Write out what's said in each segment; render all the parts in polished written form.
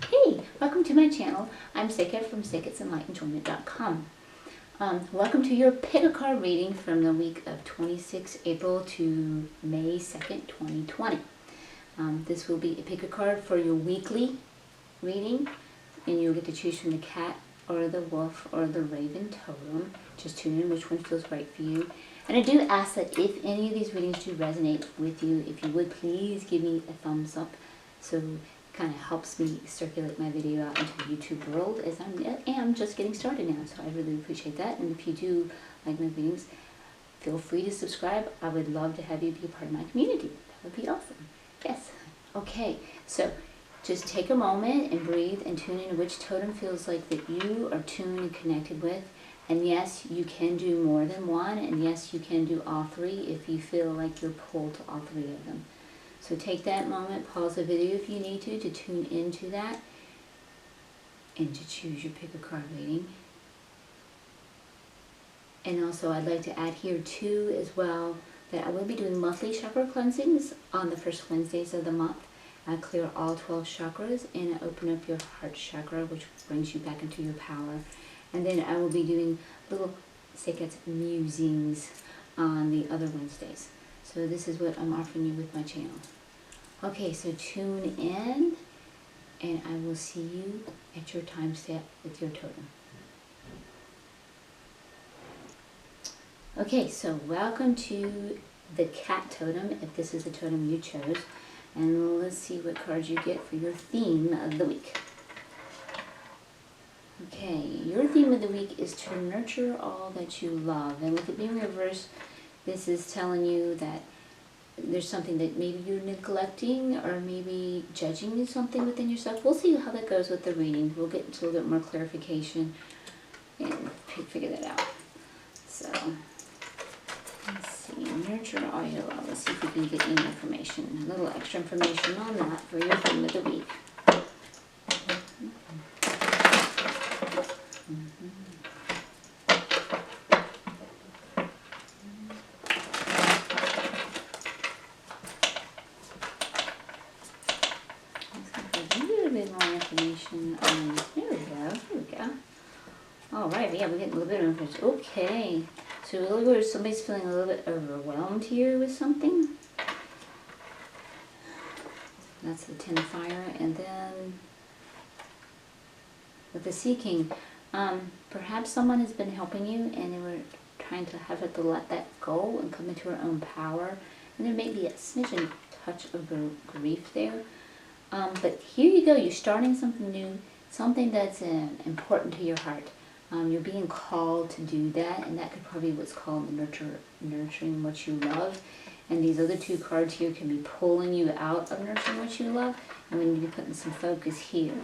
Hey, welcome to my channel. I'm Seqkat from SeqkatsAndLightEnjoyment.com. Welcome to your pick a card reading from the week of 26 April to May 2nd, 2020. This will be a pick a card for your weekly reading, and you'll get to choose from the cat or the wolf or the raven totem. Just tune in which one feels right for you. And I do ask that if any of these readings do resonate with you, if you would please give me a thumbs up, so kind of helps me circulate my video out into the YouTube world, as I am just getting started now, so I really appreciate that. And if you do like my readings, feel free to subscribe. I would love to have you be a part of my community. That would be awesome. Yes. Okay, so just take a moment and breathe and tune in which totem feels like that you are tuned and connected with. And yes, you can do more than one, and yes, you can do all three if you feel like you're pulled to all three of them. So take that moment, pause the video if you need to tune into that and to choose your pick a card reading. And also I'd like to add here too as well that I will be doing monthly chakra cleansings on the first Wednesdays of the month. I clear all 12 chakras and I open up your heart chakra, which brings you back into your power. And then I will be doing little Seqkat musings on the other Wednesdays. So this is what I'm offering you with my channel. Okay, so tune in, and I will see you at your time step with your totem. Okay, so welcome to the cat totem, if this is the totem you chose. And let's see what cards you get for your theme of the week. Okay, your theme of the week is to nurture all that you love. And with it being reversed, this is telling you that there's something that maybe you're neglecting or maybe judging something within yourself. We'll see how that goes with the reading. We'll get into a little bit more clarification and figure that out. So, let's see. Nurture all your love. Let's see if we can get any information, a little extra information on that for your theme of the week. More information on, there we go. Alright, yeah, we're getting a little bit of information. Okay, so really where somebody's feeling a little bit overwhelmed here with something. That's the 10 of fire. And then with the Sea King, perhaps someone has been helping you and they were trying to have it to let that go and come into her own power. And there may be a smidgen touch of grief there. But here you go, you're starting something new, something that's important to your heart. You're being called to do that, and that could probably be what's called nurturing what you love. And these other two cards here can be pulling you out of nurturing what you love, and we need to be putting some focus here.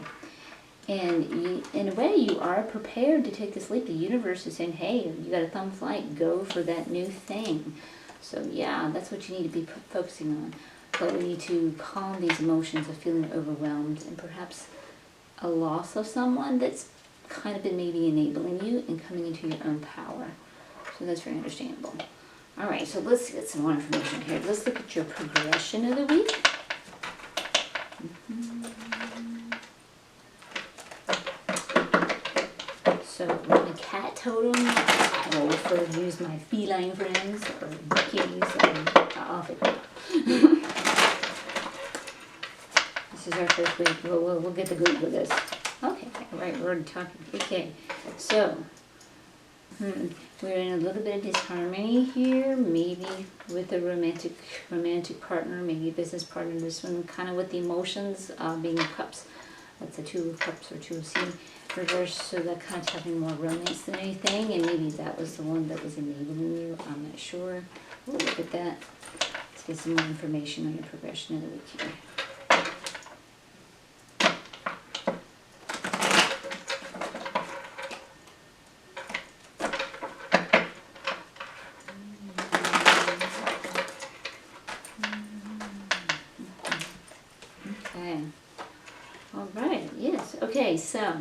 And you, in a way, you are prepared to take this leap. The universe is saying, hey, you got a thumbs light, go for that new thing. So yeah, that's what you need to be focusing on. But we need to calm these emotions of feeling overwhelmed and perhaps a loss of someone that's kind of been maybe enabling you and coming into your own power. So that's very understandable. Alright, so let's get some more information here. Let's look at your progression of the week. So with the cat totem, I will refer to use my feline friends or kitties or off it. This is our first week. We'll get the good with this. Okay, right, we're already talking. Okay, so we're in a little bit of disharmony here, maybe with a romantic partner, maybe a business partner. This one kind of with the emotions being cups. That's the 2 of cups or 2 of sea reverse, so that kind of having more romance than anything, and maybe that was the one that was enabling you. I'm not sure. We'll look at that. Let's get some more information on your progression of the week here. Alright, yes. Okay, so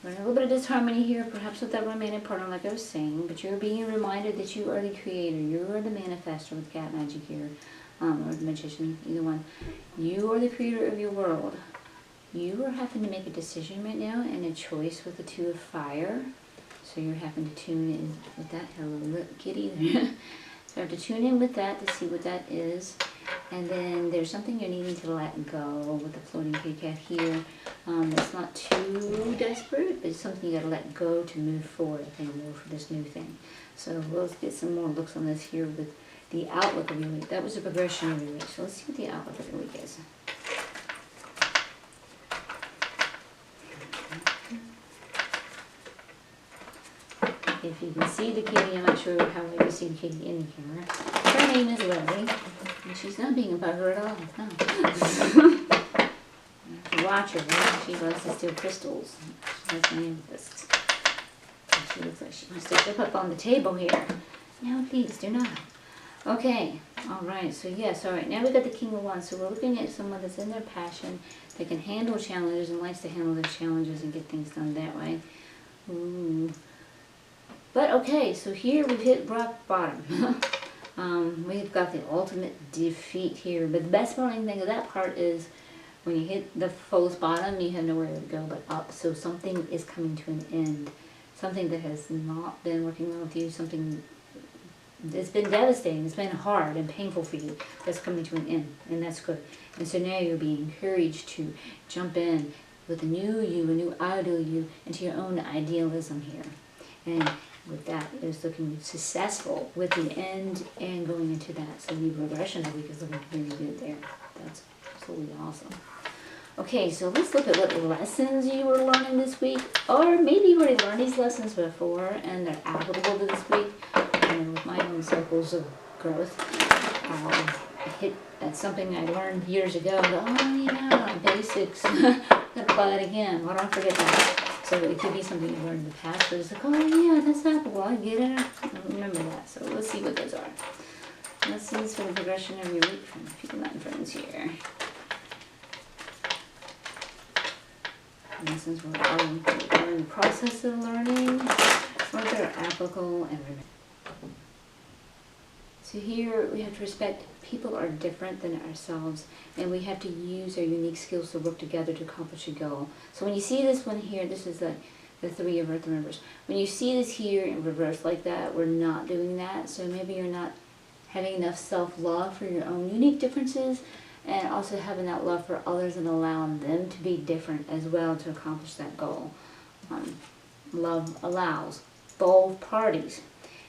we're in a little bit of disharmony here, perhaps with that romantic partner, like I was saying, but you're being reminded that you are the creator. You are the manifestor with cat magic here, or the magician, either one. You are the creator of your world. You are having to make a decision right now and a choice with the Two of Fire. So you're having to tune in with that. Hello, look, kitty. So I have to tune in with that to see what that is. And then there's something you're needing to let go with the floating kitty cat here. It's not too desperate, but it's something you got to let go to move forward, I think, more for this new thing. So let's get some more looks on this here with the outlook of your week. That was the progression of your week. So let's see what the outlook of your week is. If you can see the kitty, I'm not sure how well you see the kitty in the camera. Her name is Lily, and she's not being a bugger at all. No. If you watch her, right? She loves to steal crystals. She has an amethyst. She looks like she wants to jump up on the table here. No, please do not. Okay, alright, so yes, alright, now we got the King of Wands. So we're looking at someone that's in their passion, that can handle challenges and likes to handle their challenges and get things done that way. Ooh. But okay, so here we've hit rock bottom. We've got the ultimate defeat here. But the best thing of that part is when you hit the false bottom, you have nowhere to go but up. So something is coming to an end. Something that has not been working well with you. Something that's been devastating. It's been hard and painful for you. That's coming to an end. And that's good. And so now you're being encouraged to jump in with a new you, a new ideal you, into your own idealism here. And with that, it's looking successful with the end and going into that. So the progression of the week is looking really good there. That's absolutely awesome. Okay, so let's look at what lessons you were learning this week. Or maybe you already learned these lessons before and they're applicable to this week. And with my own circles of growth, that's something I learned years ago. Oh yeah, basics. Gotta apply it again. Why don't I forget that? So it could be something you learned in the past, but it's like, oh yeah, that's applicable. I get it. I remember that. So let's see what those are. Lessons for the progression of your week from people not friends here. Lessons we're in the process of learning, or they're applicable and remember. So here we have to respect people are different than ourselves, and we have to use our unique skills to work together to accomplish a goal. So when you see this one here, this is the Three of Earth Members. When you see this here in reverse like that, we're not doing that. So maybe you're not having enough self-love for your own unique differences, and also having that love for others and allowing them to be different as well to accomplish that goal. Love allows both parties.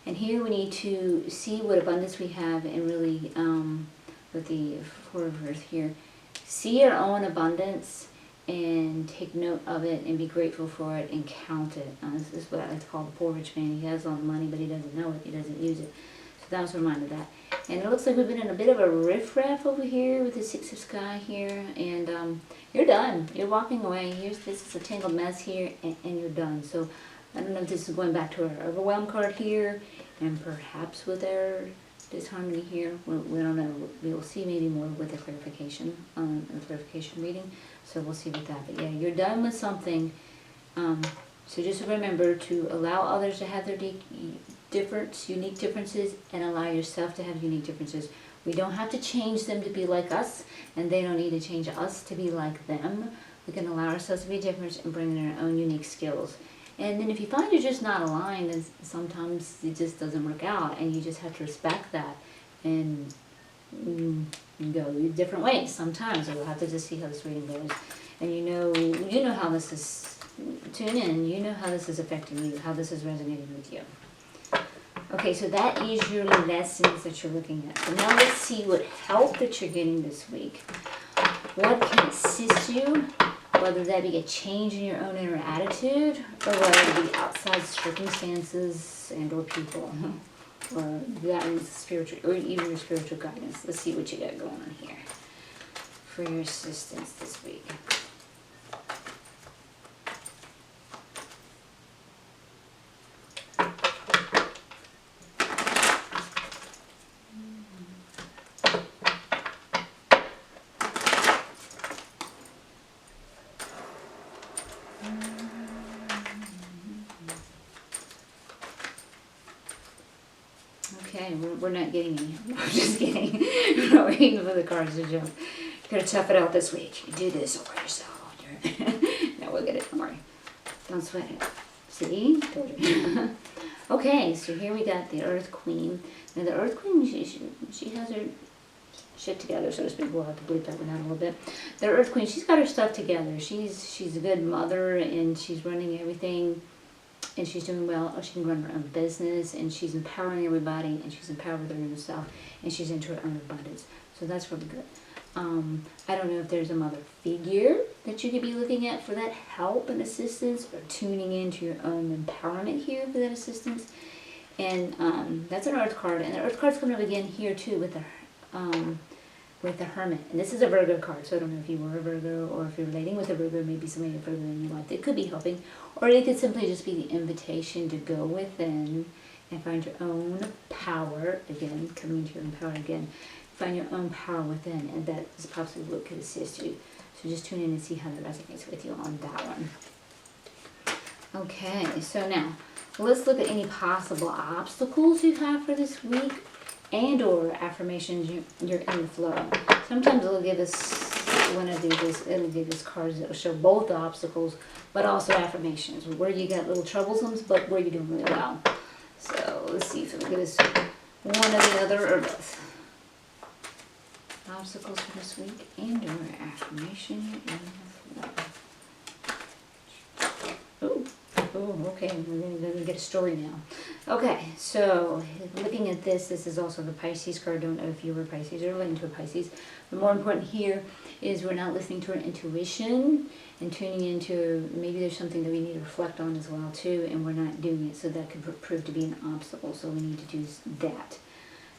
And here we need to see what abundance we have and really, with the Four of Earth here, see our own abundance and take note of it and be grateful for it and count it. This is what I like to call the poor rich man. He has all the money, but he doesn't know it. He doesn't use it. So that was a reminder of that. And it looks like we've been in a bit of a riffraff over here with the Six of Sky here. And you're done. You're walking away. This is a tangled mess here, and you're done. So I don't know if this is going back to our overwhelm card here, and perhaps with our disharmony here. We don't know. We will see maybe more with the clarification, the clarification reading. So we'll see with that. But yeah, you're done with something. So just remember to allow others to have their unique differences, and allow yourself to have unique differences. We don't have to change them to be like us, and they don't need to change us to be like them. We can allow ourselves to be different and bring in our own unique skills. And then if you find you're just not aligned, then sometimes it just doesn't work out, and you just have to respect that and go different ways sometimes. So we'll have to just see how this reading goes. And you know how this is, tune in, you know how this is affecting you, how this is resonating with you. Okay, so that is your lessons that you're looking at. So now let's see what help that you're getting this week. What can assist you? Whether that be a change in your own inner attitude, or whether it be outside circumstances and or people, or guidance, spiritual, or even your spiritual guidance. Let's see what you got going on here for your assistance this week. Okay, we're not getting any. I'm just kidding. We're not waiting for the cards to jump. You gotta tough it out this week. You do this over yourself. No, we'll get it. Don't worry. Don't sweat it. See? Told you. Okay, so here we got the Earth Queen. Now the Earth Queen, she has her shit together, so to speak. We'll have to bleep that one out a little bit. The Earth Queen, she's got her stuff together. She's a good mother, and she's running everything, and she's doing well. She can run her own business, and she's empowering everybody, and she's empowered with her own self, and she's into her own abundance. So that's really good. I don't know if there's a mother figure that you could be looking at for that help and assistance, or tuning into your own empowerment here for that assistance. And that's an Earth card, and the Earth card's coming up again here too with the Hermit. And this is a Virgo card, so I don't know if you were a Virgo, or if you're relating with a Virgo, maybe somebody a Virgo in your life. It could be helping, or it could simply just be the invitation to go within and find your own power again, coming into your own power again. Find your own power within, and that is possibly what could assist you. So just tune in and see how that resonates with you on that one. Okay, so now let's look at any possible obstacles you have for this week, and or affirmations you're in the flow. Sometimes it'll give us, when I do this, it'll give us cards that will show both the obstacles, but also affirmations, where you got little troublesome, but where you're doing really well. So let's see if it'll give us one or the other, or both. Obstacles for this week, and or affirmation in the flow. Oh, okay, we're going to get a story now. Okay, so looking at this is also the Pisces card. Don't know if you were Pisces or relating to a Pisces. But more important here is we're not listening to our intuition and tuning into, maybe there's something that we need to reflect on as well too, and we're not doing it, so that could prove to be an obstacle, so we need to do that.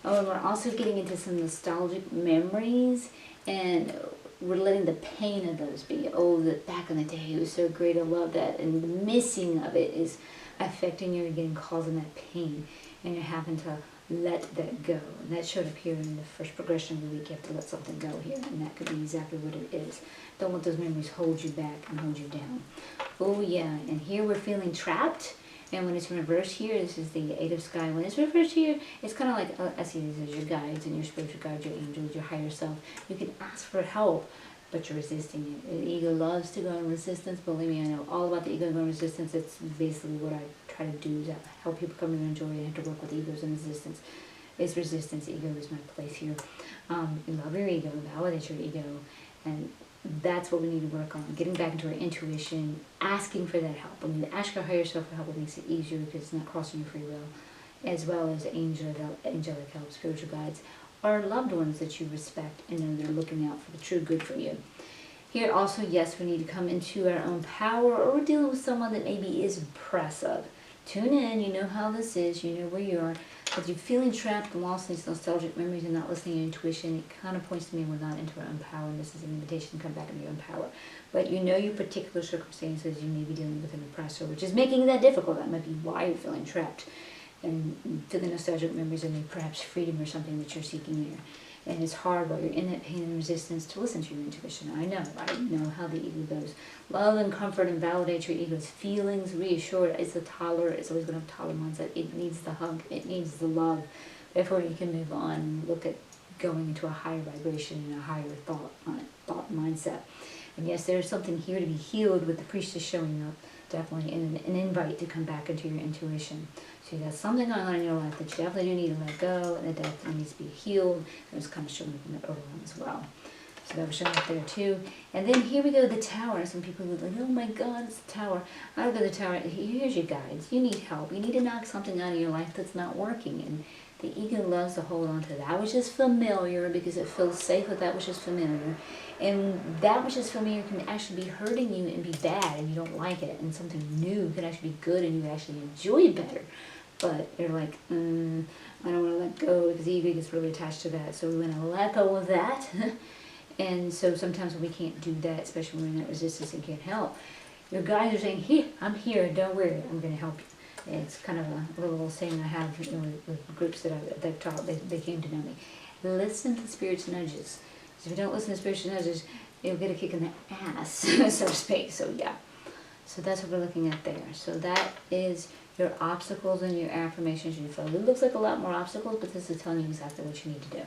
Oh, and we're also getting into some nostalgic memories, and we're letting the pain of those be. Oh, that back in the day, it was so great, I love that. And the missing of it is affecting you again, causing that pain. And you're having to let that go. And that showed up here in the first progression of the week. You have to let something go here. And that could be exactly what it is. Don't let those memories hold you back and hold you down. Oh, yeah. And here we're feeling trapped. And when it's reversed here, this is the Eight of Sky. When it's reversed here, it's kind of like, I see these as your guides and your spiritual guides, your angels, your higher self. You can ask for help, but you're resisting it. The ego loves to go in resistance. Believe me, I know all about the ego going in resistance. It's basically what I try to do, is help people come to enjoy and have to work with egos and resistance. It's resistance. Ego is my place here. Love your ego, validate your ego, and that's what we need to work on. Getting back into our intuition, asking for that help. When you ask your higher self for help, it makes it easier because it's not crossing your free will, as well as angelic help, spiritual guides, or loved ones that you respect and know they're looking out for the true good for you. Here also, yes, we need to come into our own power, or we're dealing with someone that maybe is oppressive. Tune in, you know how this is, you know where you are. If you're feeling trapped and lost in these nostalgic memories and not listening to your intuition, it kind of points to me we're not into our own power, and this is an invitation to come back into your own power. But you know your particular circumstances, you may be dealing with an oppressor, which is making that difficult. That might be why you're feeling trapped. And to the nostalgic memories of maybe perhaps freedom or something that you're seeking here. And it's hard while you're in that pain and resistance to listen to your intuition. I know how the ego goes. Love and comfort and validate your ego's feelings, reassure it. It's a toddler, it's always going to have a toddler mindset. It needs the hug, it needs the love. Therefore you can move on and look at going into a higher vibration and a higher thought mindset. And yes, there's something here to be healed with the priestess showing up, definitely, and an invite to come back into your intuition. So you got something going on in your life that you definitely do need to let go, and it definitely needs to be healed. It was kind of showing up in the overwhelm as well. So that was showing up there too. And then here we go, the tower. Some people would like, oh my God, it's the tower. I go to the tower. Here's your guides. You need help. You need to knock something out of your life that's not working. And the ego loves to hold on to that which is familiar because it feels safe with that which is familiar. And that which is familiar can actually be hurting you and be bad, and you don't like it. And something new can actually be good, and you actually enjoy it better. But you're like, I don't want to let go, because the ego gets really attached to that. So we want to let go of that. And so sometimes when we can't do that, especially when we're in that resistance and can't help, your guides are saying, here, I'm here, don't worry, I'm going to help you. And it's kind of a little saying I have with groups that I've taught, they came to know me. Listen to Spirit's nudges. Because if you don't listen to Spirit's nudges, you'll get a kick in the ass, so to speak. So yeah. So that's what we're looking at there. So that is your obstacles and your affirmations you feel. It looks like a lot more obstacles, but this is telling you exactly what you need to do.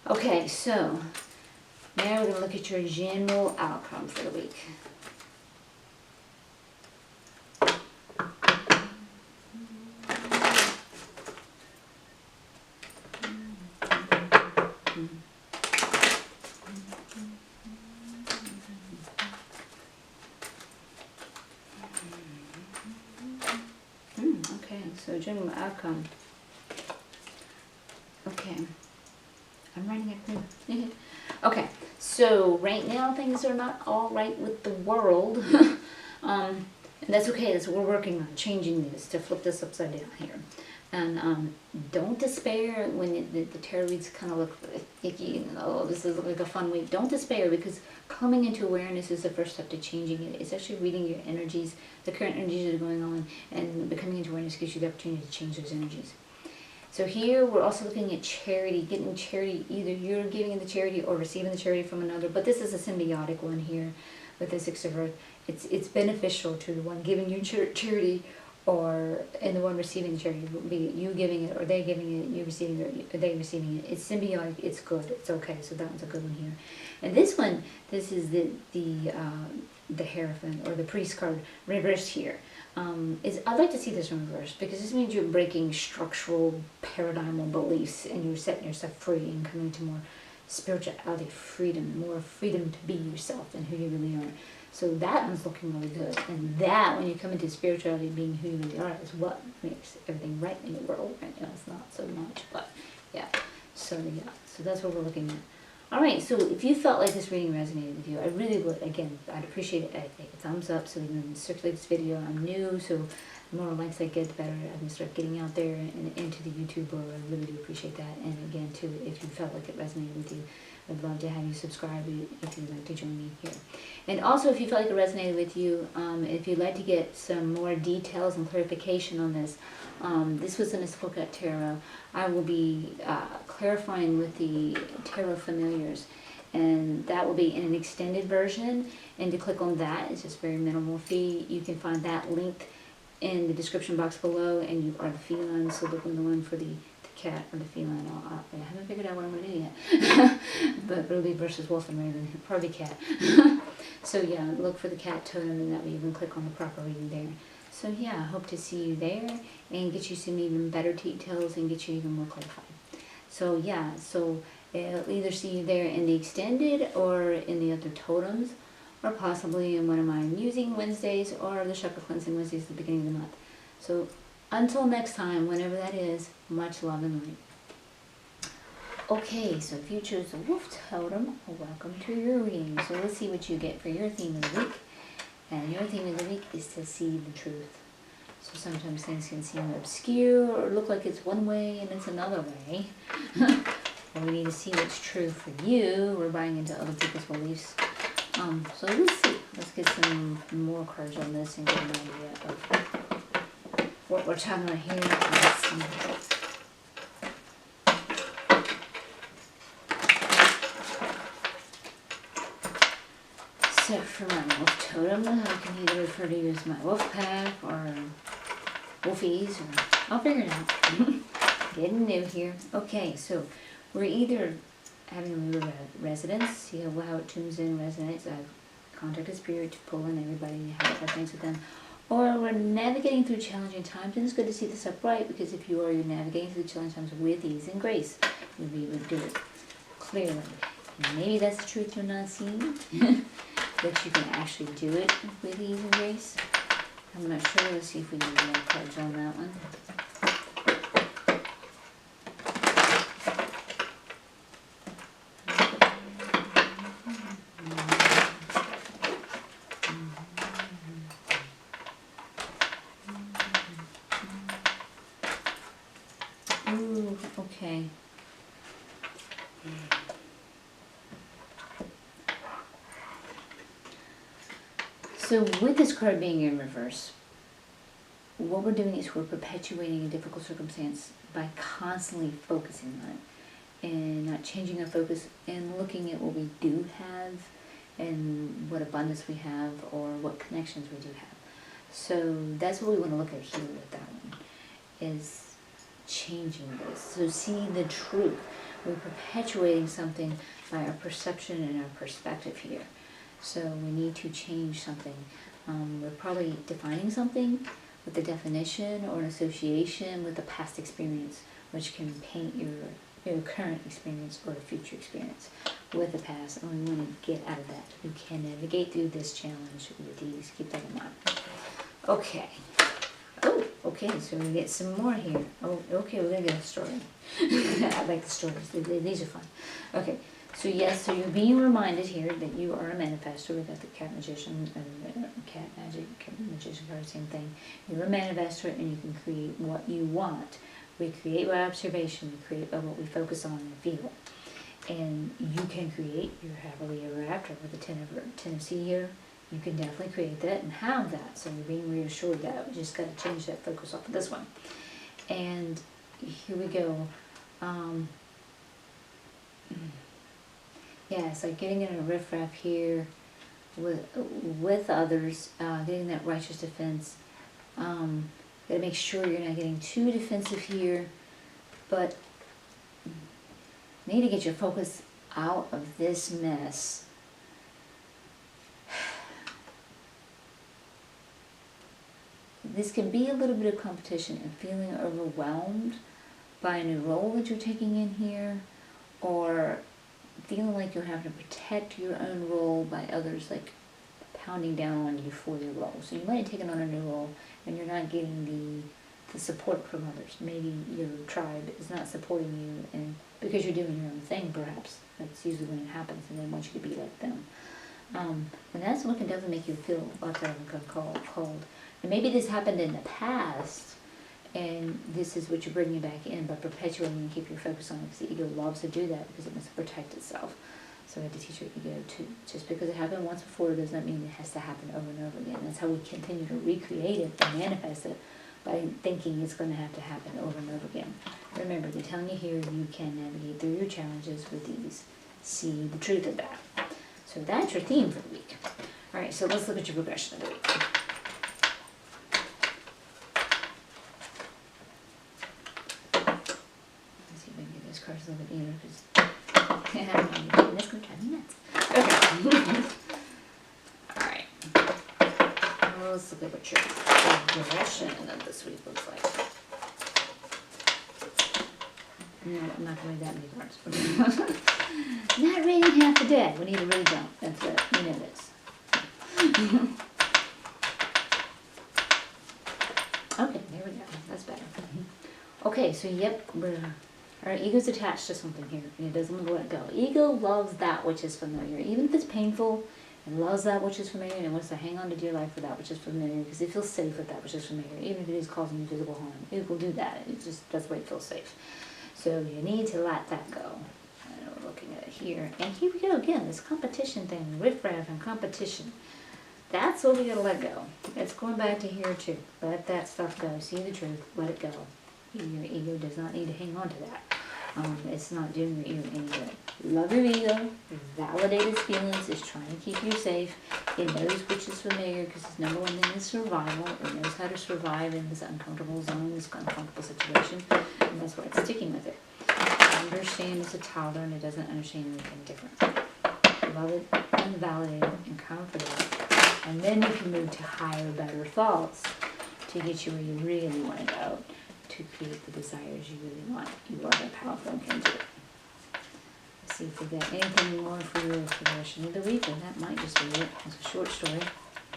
Okay, so Now we're going to look at your general outcome for the week. Okay, so general outcome. Okay. I'm writing it. Okay, so right now things are not all right with the world. And that's okay. That's what we're working on, changing this, to flip this upside down here. And don't despair when the tarot reads kind of look icky and, oh, this is like a fun week. Don't despair, because coming into awareness is the first step to changing it. It's actually reading your energies, the current energies that are going on, and becoming into awareness gives you the opportunity to change those energies. So here we're also looking at charity, getting charity. Either you're giving the charity or receiving the charity from another, but this is a symbiotic one here with the Six of Earth. It's beneficial to the one giving you charity, or and the one receiving the charity, be it you giving it or they giving it, you receiving it or they receiving it. It's symbiotic, it's good, it's okay. So that one's a good one here. And this one, this is the Hierophant or the Priest card reversed here. I'd like to see this in reverse, because this means you're breaking structural paradigmal beliefs and you're setting yourself free and coming to more spirituality, freedom, more freedom to be yourself and who you really are. So that one's looking really good. And that, when you come into spirituality, being who you really are, is what makes everything right in the world right now. It's not so much, but yeah. So that's what we're looking at. Alright, so if you felt like this reading resonated with you, I really would, again, I'd appreciate it. I'd make a thumbs up so we can circulate this video. I'm new, so the more likes I get, the better I can start getting out there and into the YouTube world. I really do appreciate that. And again, too, if you felt like it resonated with you, I'd love to have you subscribe if you'd like to join me here. And also, if you felt like it resonated with you, if you'd like to get some more details and clarification on this, this was in a Seqkat Tarot. I will be clarifying with the Tarot Familiars, and that will be in an extended version. And to click on that, it's just very minimal fee. You can find that linked in the description box below, and you are the feline, so look on the one for the cat or the feline. I haven't figured out what I'm going to do yet. But it'll be versus wolf and raven, probably cat. So yeah, look for the cat totem, and that way you can click on the proper reading there. So yeah, I hope to see you there and get you some even better details and get you even more clarified. So yeah, so I'll either see you there in the extended or in the other totems, or possibly in one of my musing Wednesdays or the chakra cleansing Wednesdays at the beginning of the month. So until next time, whenever that is, much love and light. Okay, so if you chose the wolf totem, welcome to your reading. So let's see what you get for your theme of the week. And your theme of the week is to see the truth. So sometimes things can seem obscure or look like it's one way and it's another way. Or we need to see what's true for you. We're buying into other people's beliefs. So let's see. Let's get some more cards on this and get an idea of what we're talking about here. Let's see. So for my wolf totem, I can either refer to you as my wolf pack or wolfies, or I'll figure it out. Getting new here. Okay, so we're either having a mood resonance, see how it tunes in, resonates. I've contacted spirit to pull in everybody and have things with them. Or we're navigating through challenging times, and it's good to see this upright, because if you're navigating through challenging times with ease and grace, you'll be able to do it clearly. And maybe that's the truth you're not seeing, that you can actually do it with ease and grace. I'm not sure. Let's see if we need more cards on that one. Ooh, okay. So with this card being in reverse, what we're doing is we're perpetuating a difficult circumstance by constantly focusing on it and not changing our focus and looking at what we do have and what abundance we have or what connections we do have. So that's what we want to look at here with that one, is changing this. So see the truth. We're perpetuating something by our perception and our perspective here. So we need to change something. We're probably defining something with a definition or an association with a past experience, which can paint your current experience or a future experience with the past, and we want to get out of that. We can navigate through this challenge with these. Keep that in mind. Okay. Oh, okay, so we get some more here. Oh, okay, we're going to get a story. I like the stories. These are fun. Okay, so yes, so you're being reminded here that you are a manifestor. We got the cat magician, cat magic, cat magician card, same thing. You're a manifestor, and you can create what you want. We create by observation. We create by what we focus on and feel. And you can create your happily ever after with the ten of C here. You can definitely create that and have that. So you're being reassured that. We just got to change that focus off of this one. And here we go. Yeah, it's like getting in a riffraff here with others, getting that righteous defense. Got to make sure you're not getting too defensive here, but you need to get your focus out of this mess. This can be a little bit of competition and feeling overwhelmed by a new role that you're taking in here, or feeling like you're having to protect your own role by others like pounding down on you for your role. So you might have taken on a new role and you're not getting the support from others. Maybe your tribe is not supporting you, and because you're doing your own thing, perhaps. That's usually when it happens, and they want you to be like them. And that's what can definitely make you feel left out and cold. And maybe this happened in the past, and this is what you're bringing back in by perpetuating and keep your focus on it, because the ego loves to do that because it wants to protect itself. So we have to teach your ego to, just because it happened once before does not mean it has to happen over and over again. That's how we continue to recreate it and manifest it, by thinking it's going to have to happen over and over again. Remember, they're telling you here you can navigate through your challenges with ease. See the truth of that. So that's your theme for the week. Alright, so let's look at your progression of the week. Let's see if I can get those cards a little bit neater, because I don't know, this going to drive me nuts. Okay. Alright. Let's look at what your progression of this week looks like. No, I'm not going to read that many cards. Not reading half the day. We need to read them. That's it. You know this. Okay, there we go. That's better. Okay, so yep, our ego's attached to something here, and it doesn't want to let go. Ego loves that which is familiar, even if it's painful. It loves that which is familiar, and it wants to hang on to dear life for that which is familiar, because it feels safe with that which is familiar, even if it is causing you physical harm. It will do that. It's just, that's why it feels safe. So you need to let that go. And we're looking at it here. And here we go again, this competition thing, riffraff and competition. That's what we gotta let go. It's going back to here too. Let that stuff go. See the truth. Let it go. Your ego does not need to hang on to that. It's not doing your ego any good. Love your ego. Validate its feelings. It's trying to keep you safe. It knows which is familiar, because its number one thing is survival. It knows how to survive in this uncomfortable zone, this uncomfortable situation, and that's why it's sticking with it. It understands it's a toddler, and it doesn't understand anything different. Love it, and validate it, and comfort it. And then you can move to higher, better thoughts to get you where you really want to go, to create the desires you really want. You are that powerful and can do it. Let's see if we got anything more for your progression of the week, and that might just be it. It's a short story,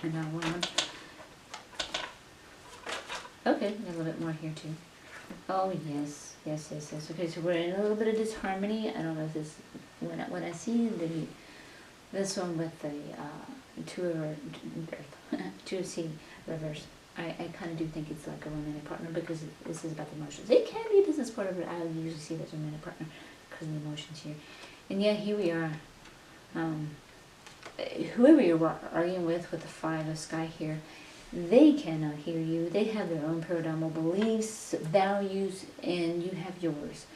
and not one. Okay, a little bit more here too. Oh yes. Okay, so we're in a little bit of disharmony. I don't know if this, when I see this one with the two of C reverse, I kind of do think it's like a romantic partner, because this is about the emotions. It can be a business partner, but I usually see that as a romantic partner because of the emotions here. And yeah, here we are. Whoever you're arguing with the Five of Sky here, they cannot hear you. They have their own paradigmal beliefs, values, and you have yours.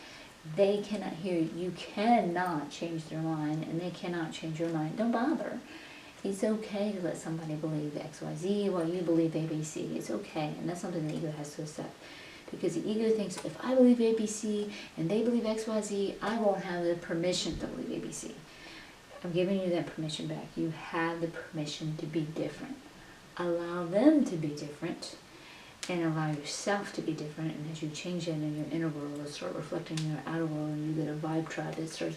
They cannot hear you. You cannot change their mind, and they cannot change your mind. Don't bother. It's okay to let somebody believe XYZ while you believe ABC. It's okay, and that's something the ego has to accept. Because the ego thinks, if I believe ABC and they believe XYZ, I won't have the permission to believe ABC. I'm giving you that permission back. You have the permission to be different. Allow them to be different, and allow yourself to be different. And as you change that in your inner world, it'll start reflecting in your outer world, and you get a vibe tribe that starts,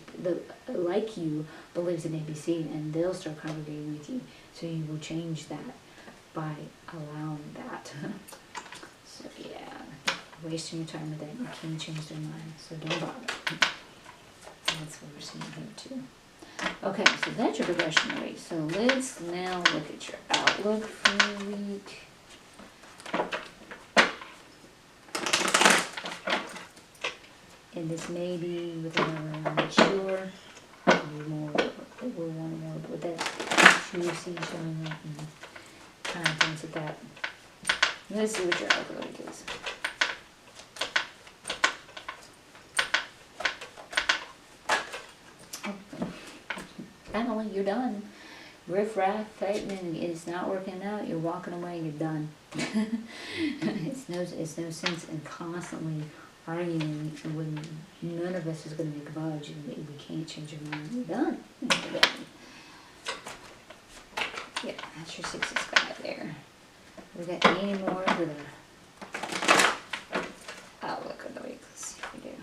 like you, believes in ABC, and they'll start congregating with you. So you will change that by allowing that. So yeah, wasting your time with that, you can't change their mind, so don't bother. That's what we're seeing here too. Okay, so that's your progression rate. So let's now look at your outlook for the week. And this may be with another mature, maybe more, we'll want more with that juicy showing up and kind of things like that. Let's see what your outlook is. Family, you're done. Riff raff, fighting, and it's not working out. You're walking away. You're done. It's no sense in constantly arguing when none of us is going to make a budge, and we can't change your mind. You're done. You're done. Yeah, that's your 6 of sky there. We got any more for the outlook of the week? Let's see if we do.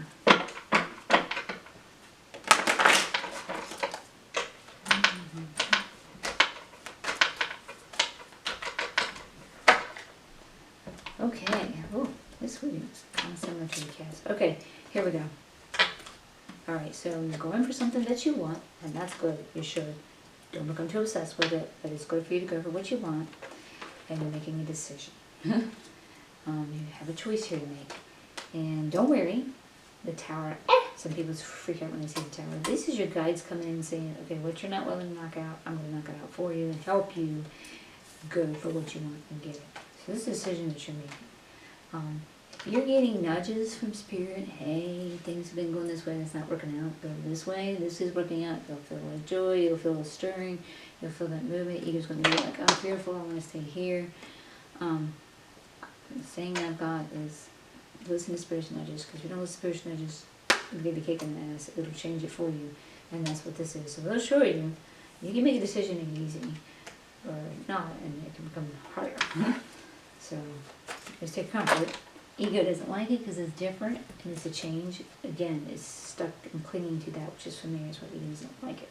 Okay. Oh, this week is kind of similar to the cast. Okay, here we go. All right, so you're going for something that you want, and that's good. You should. Don't become too obsessed with it, but it's good for you to go for what you want, and you're making a decision. You have a choice here to make. And don't worry, the tower, some people freak out when they see the tower. This is your guides coming in and saying, okay, what you're not willing to knock out, I'm going to knock it out for you and help you go for what you want and get it. So this is a decision that you're making. If you're getting nudges from spirit, hey, things have been going this way, it's not working out, go this way, this is working out, you'll feel like joy, you'll feel a stirring, you'll feel that movement, ego's going to be like, I'm fearful, I want to stay here. The saying I've got is, listen to spiritual nudges, because if you don't listen to spiritual nudges, you'll get the kick in the ass, it'll change it for you, and that's what this is. So they'll show you, you can make a decision easy, or not, and it can become harder. So, just take comfort. Ego doesn't like it because it's different and it's a change. Again, it's stuck and clinging to that which is familiar, is why ego doesn't like it.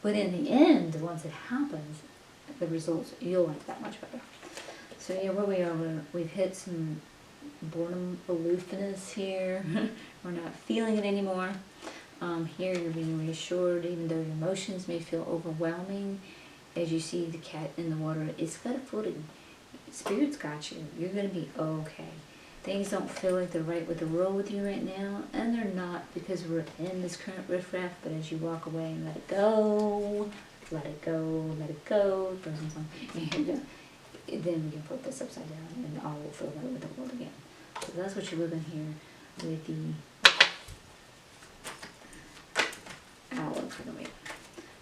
But in the end, once it happens, the results, you'll like that much better. So yeah, where we are, we've hit some boredom, aloofness here. We're not feeling it anymore. Here you're being reassured, even though your emotions may feel overwhelming. As you see the cat in the water, it's got a footing. Spirit's got you. You're going to be okay. Things don't feel like they're right with the world with you right now, and they're not, because we're in this current riffraff. But as you walk away and let it go, let it go, let it go, throw some song, and then we can put this upside down, and all will feel right with the world again. So that's what you're living here with the outlook for the week.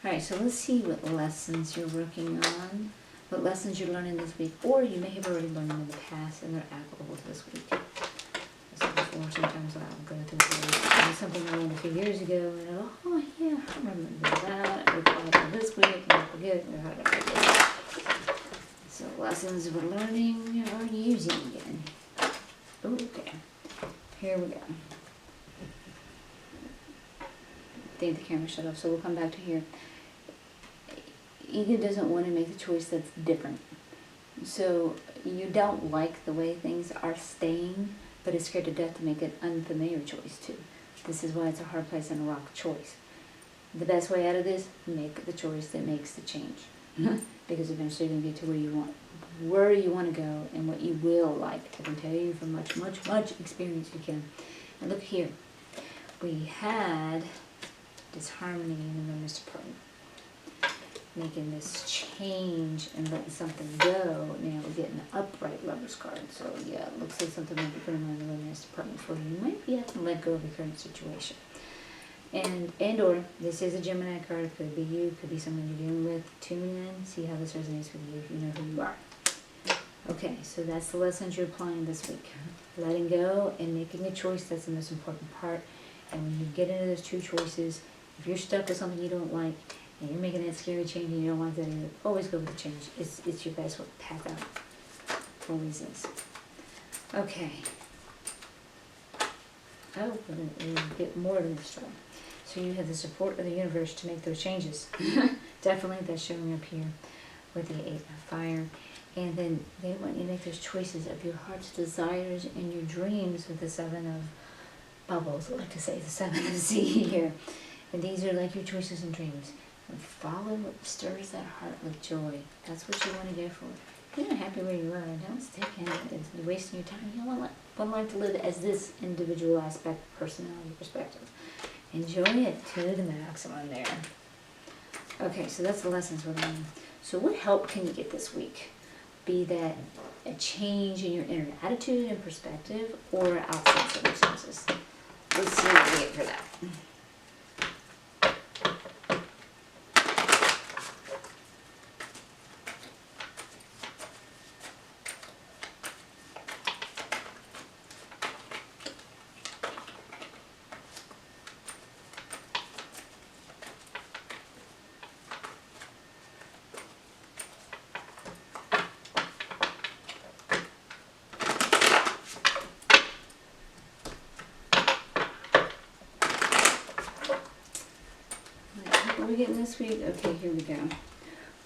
All right, so let's see what lessons you're working on. What lessons you're learning this week, or you may have already learned them in the past and they're applicable to this week. I said before, sometimes I'll go through something I learned a few years ago, and oh yeah, I remember that. I recall it this week, and I forget. So lessons we're learning or using again. Okay, here we go. I think the camera shut off, so we'll come back to here. Ego doesn't want to make the choice that's different. So you don't like the way things are staying, but it's scared to death to make an unfamiliar choice too. This is why it's a hard place and a rock choice. The best way out of this, make the choice that makes the change. Because eventually you're going to get to where you want to go and what you will like. I can tell you from much experience you can. And look here. We had disharmony in the Mr. Department. Making this change and letting something go. Now we're getting an upright Lover's card. So yeah, it looks like something might be going on in the romance department for you. You might be having to let go of your current situation. And or this is a Gemini card. It could be you, could be someone you're dealing with. Tune in, see how this resonates with you if you know who you are. Okay, so that's the lessons you're applying this week. Letting go and making a choice, that's the most important part. And when you get into those two choices, if you're stuck with something you don't like, and you're making that scary change and you don't like that either, always go with the change. It's your best path out. Always is. Okay. Oh, we'll get more than this time. So you have the support of the universe to make those changes. Definitely that's showing up here with the 8 of fire. And then they want you to make those choices of your heart's desires and your dreams with the 7 of bubbles. I like to say the 7 of the sea here. And these are like your choices and dreams. And follow what stirs that heart with joy. That's what you want to go for. If you're not happy where you are, don't stick in it. It's wasting your time. You don't want life to live as this individual aspect, personality perspective. Enjoy it to the maximum there. Okay, so that's the lessons we're learning. So what help can you get this week? Be that a change in your inner attitude and perspective or outside circumstances. Let's see what we get for that. What are we getting this week? Okay, here we go.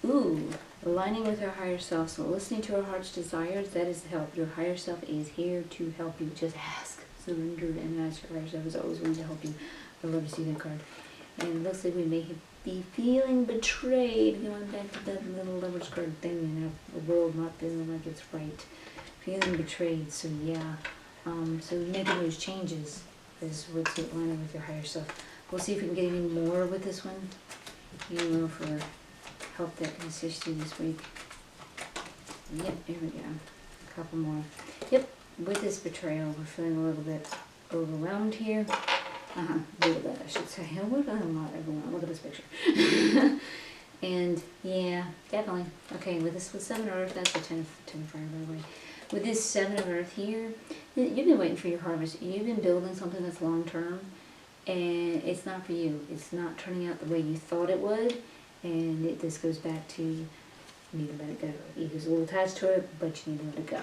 Ooh, aligning with our higher self. So listening to our heart's desires, that is help. Your higher self is here to help you. Just ask, surrender, and ask. Your higher self is always willing to help you. I love to see that card. And it looks like we may be feeling betrayed. Going back to that little Lover's card thing, you know, the world not feeling like it's right. Feeling betrayed. So yeah. So making those changes is what's aligning with your higher self. We'll see if we can get any more with this one. You know, for help that can assist you this week. Yep, here we go. A couple more. Yep, with this betrayal, we're feeling a little bit overwhelmed here. A little bit, I should say. I'm not overwhelmed. Look at this picture. And yeah, definitely. Okay, with this with 7 of Earth, that's a 10 of fire, by the way. With this 7 of Earth here, you've been waiting for your harvest. You've been building something that's long term. And it's not for you. It's not turning out the way you thought it would. And this goes back to you need to let it go. Ego's a little attached to it, but you need to let it go.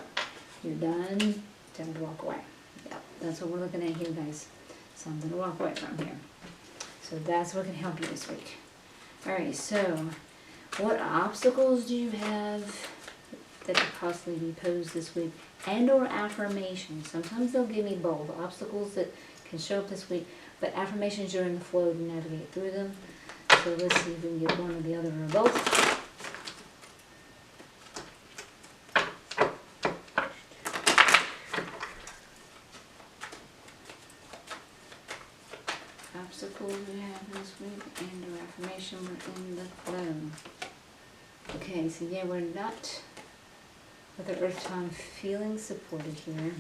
You're done. Time to walk away. Yep, that's what we're looking at here, guys. Something to walk away from here. So that's what can help you this week. Alright, so what obstacles do you have that could possibly be posed this week? And or affirmations. Sometimes they'll give me both. Obstacles that can show up this week. But affirmations are in the flow to navigate through them. So let's see if we can get one or the other or both. Obstacles we have this week and our affirmation within the flow. Okay, so yeah, we're not with the earth tone feeling supported here.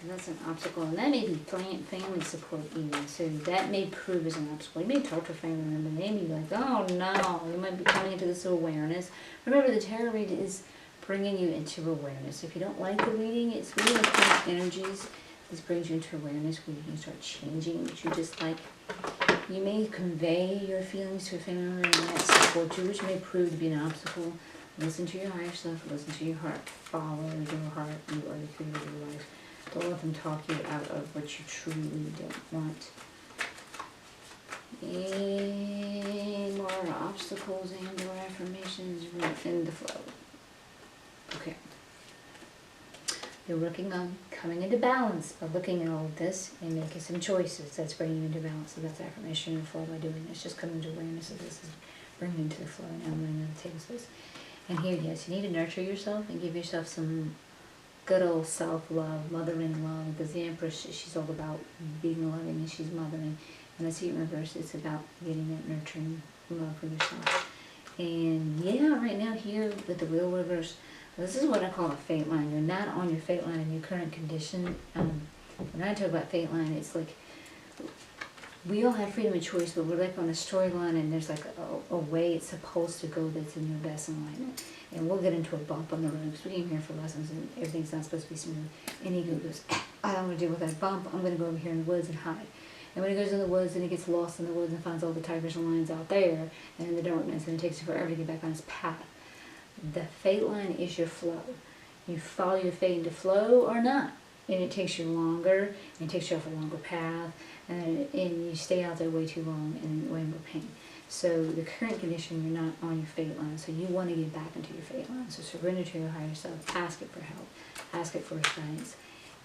That's an obstacle, and that may be family support even, so that may prove as an obstacle. You may talk to a family member, they may be like, oh no, you might be coming into this awareness. Remember, the tarot read is bringing you into awareness. If you don't like the reading, it's really like energies. This brings you into awareness where you can start changing what you dislike. You may convey your feelings to a family member and that support you, which may prove to be an obstacle. Listen to your higher self, listen to your heart. Follow your heart, you are the creator of your life. Don't let them talk you out of what you truly don't want. Any more obstacles and or affirmations within the flow. Okay. You're working on coming into balance by looking at all of this and making some choices. That's bringing you into balance. So that's affirmation and flow by doing this. Just coming to awareness of this is bringing you into the flow and now running out of table space. And here, yes, you need to nurture yourself and give yourself some good old self-love, mothering love, because the Empress, she's all about being loving and she's mothering. And I see it in reverse, it's about getting that nurturing love for yourself. And yeah, right now here with the wheel reverse, this is what I call a fate line. You're not on your fate line in your current condition. When I talk about fate line, it's like we all have freedom of choice, but we're like on a storyline, and there's like a way it's supposed to go that's in your best alignment. And we'll get into a bump on the road because we came here for lessons and everything's not supposed to be smooth. And ego goes, I don't want to deal with that bump. I'm going to go over here in the woods and hide. And when he goes in the woods and he gets lost in the woods and finds all the tigers and lions out there and in the darkness, and it takes you forever to get back on his path. The fate line is your flow. You follow your fate into flow or not. And it takes you longer, and it takes you off a longer path, and you stay out there way too long and way more pain. So the current condition, you're not on your fate line, so you want to get back into your fate line. So surrender to your higher self, ask it for help, ask it for guidance.